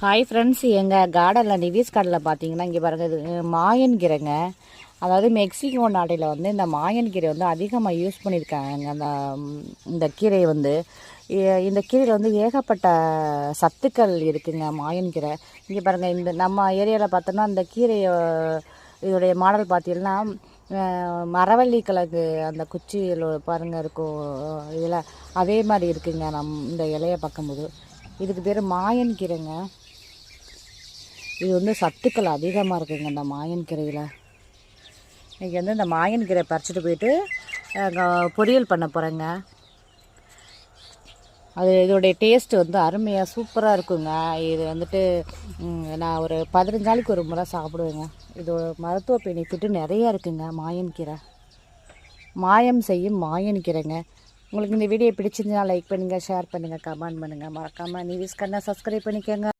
Hi friends, எங்கள் கார்டனில் நிவிஸ் கார்டனில் பார்த்தீங்கன்னா இங்கே பாருங்கள், இது மாயன் கீரைங்க. அதாவது மெக்சிகோ நாட்டில் வந்து இந்த மாயன் கீரை வந்து அதிகமாக யூஸ் பண்ணியிருக்காங்க. இந்த கீரை வந்து இந்த கீரையில் வந்து ஏகப்பட்ட சத்துக்கள் இருக்குங்க. மாயன் கீரை இங்கே பாருங்கள், இந்த நம்ம ஏரியாவில் பார்த்தோன்னா இந்த கீரையை இதோடைய மாடல் பார்த்தீங்கன்னா மரவள்ளி கிழங்கு அந்த குச்சியில் பாருங்கள் இருக்கும் இதில் அதே மாதிரி இருக்குங்க. இந்த இலையை பார்க்கும்போது இதுக்கு பேர் மாயன் கீரைங்க. இது வந்து சத்துக்கள் அதிகமாக இருக்குங்க இந்த மாயன் கீரையில். இன்றைக்கி வந்து இந்த மாயன் கீரை பறிச்சுட்டு போயிட்டு பொரியல் பண்ண போகிறேங்க. அது இதோடைய டேஸ்ட்டு வந்து அருமையாக சூப்பராக இருக்குங்க. இது வந்துட்டு நான் ஒரு 15 நாளைக்கு ஒரு முறை சாப்பிடுவேங்க. இதோட மருத்துவ பெனிஃபிட்டு நிறையா இருக்குங்க. மாயன் கீரை மாயம் செய்யும் மாயன் கீரைங்க. உங்களுக்கு இந்த வீடியோ பிடிச்சிருந்தா லைக் பண்ணுங்கள், ஷேர் பண்ணுங்கள், கமெண்ட் பண்ணுங்கள். மறக்காமல் நிவிஸ் கண்ணை சப்ஸ்கிரைப் பண்ணிக்கோங்க.